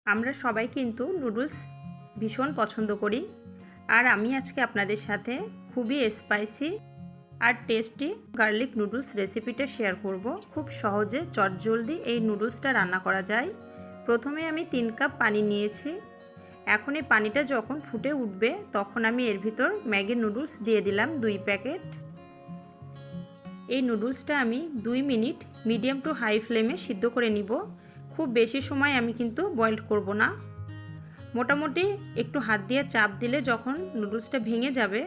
আমরা সবাই কিন্তু নুডলস ভীষণ পছন্দ করি। আর আমি আজকে আপনাদের সাথে খুবই স্পাইসি আর টেস্টি গার্লিক নুডলস রেসিপিটা শেয়ার করব। খুব সহজে চটজলদি এই নুডলসটা রান্না করা যায়। প্রথমে আমি 3 কাপ পানি নিয়েছি। এখন এই পানিটা যখন ফুটে উঠবে তখন আমি এর ভিতর ম্যাগি নুডলস দিয়ে দিলাম 2 প্যাকেট। এই নুডলসটা আমি 2 মিনিট মিডিয়াম টু হাই ফ্লেমে সিদ্ধ করে নিব। খুব বেশি সময় আমি কিন্তু বয়েল করব না। মোটামুটি একটু হাত দিয়ে চাপ দিলে যখন নুডলসটা ভেঙে যাবে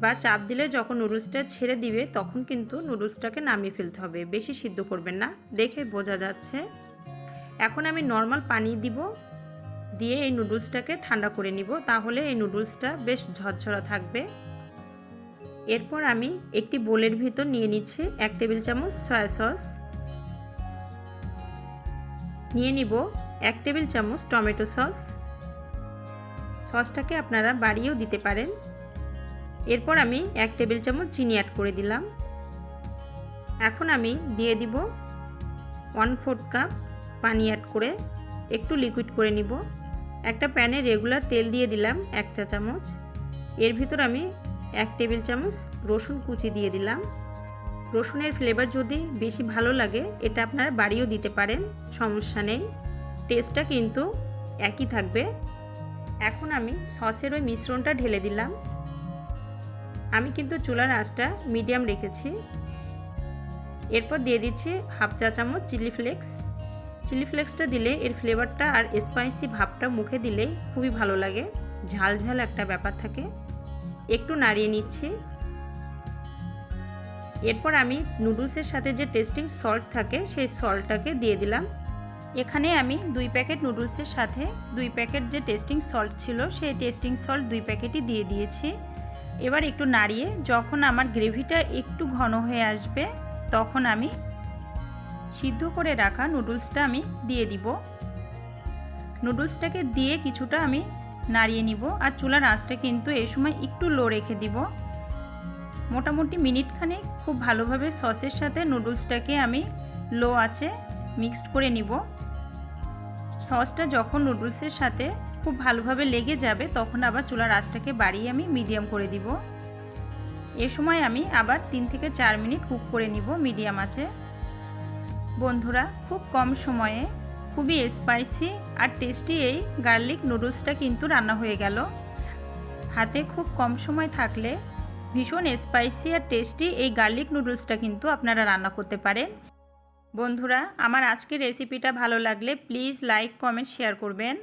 বা চাপ দিলে যখন নুডলসটা ছেড়ে দিবে তখন কিন্তু নুডলসটাকে নামিয়ে ফেলতে হবে। বেশি সিদ্ধ করবেন না, দেখে বোঝা যাচ্ছে। এখন আমি নর্মাল পানি দিব, দিয়ে এই নুডলসটাকে ঠান্ডা করে নিব, তাহলে এই নুডলসটা বেশ ঝরঝরা থাকবে। এরপর আমি একটি বোলের ভিতর নিয়ে নিচ্ছি 1 টেবিল চামচ সয়া সস, নিয়ে নিব 1 টেবিল চামচ টমেটো সস। সসটাকে আপনারা বাড়িয়েও দিতে পারেন। এরপর আমি 1 টেবিল চামচ চিনি অ্যাড করে দিলাম। এখন আমি দিয়ে দিব 1/4 কাপ পানি অ্যাড করে একটু লিকুইড করে নিব। একটা প্যানে রেগুলার তেল দিয়ে দিলাম 1 চা চামচ। এর ভিতর আমি 1 টেবিল চামচ রসুন কুচি দিয়ে দিলাম। রসুনের ফ্লেভার যদি বেশি ভালো লাগে এটা আপনারা বাড়িয়েও দিতে পারেন, সমস্যা নেই, টেস্টটা কিন্তু একই থাকবে। এখন আমি সসের ওই মিশ্রণটা ঢেলে দিলাম। আমি কিন্তু চুলার আঁচটা মিডিয়াম রেখেছি। এরপর দিয়ে দিচ্ছি 1/2 চা চামচ চিলি ফ্লেক্স। চিলি ফ্লেক্সটা দিলে এর ফ্লেভারটা আর স্পাইসি ভাবটা মুখে দিলেই খুবই ভালো লাগে, ঝাল ঝাল একটা ব্যাপার থাকে। একটু নাড়িয়ে নিচ্ছি। এরপর আমি নুডলসের সাথে যে টেস্টিং সল্ট থাকে সেই সল্টটাকে দিয়ে দিলাম। এখানে আমি 2 প্যাকেট নুডলসের সাথে 2 প্যাকেট যে টেস্টিং সল্ট ছিল সেই টেস্টিং সল্ট 2 প্যাকেটই দিয়ে দিয়েছি। এবার একটু নাড়িয়ে যখন আমার গ্রেভিটা একটু ঘন হয়ে আসবে তখন আমি সিদ্ধ করে রাখা নুডলসটা আমি দিয়ে দিব। নুডলসটাকে দিয়ে কিছুটা আমি নাড়িয়ে নিব। আর চুলার আঁচটা কিন্তু এই সময় একটু লো রেখে দিব। মোটামুটি মিনিটখানেক খুব ভালোভাবে সসের সাথে নুডলসটাকে আমি লো আঁচে মিক্সড করে নিব। সসটা যখন নুডলসের সাথে খুব ভালোভাবে লেগে যাবে তখন আবার চুলার আঁচটাকে বাড়িয়ে আমি মিডিয়াম করে দিব। এ সময় আমি আবার 3 থেকে 4 মিনিট কুক করে নিব মিডিয়াম আঁচে। বন্ধুরা, খুব কম সময়ে খুবই স্পাইসি আর টেস্টি এই গার্লিক নুডলসটা কিন্তু রান্না হয়ে গেল। হাতে খুব কম সময় থাকলে ভীষণ স্পাইসি আর টেস্টি এই গার্লিক নুডলসটা কিন্তু আপনারা রান্না করতে পারেন। বন্ধুরা, আমার আজকের রেসিপিটা ভালো লাগলে প্লিজ লাইক, কমেন্ট, শেয়ার করবেন।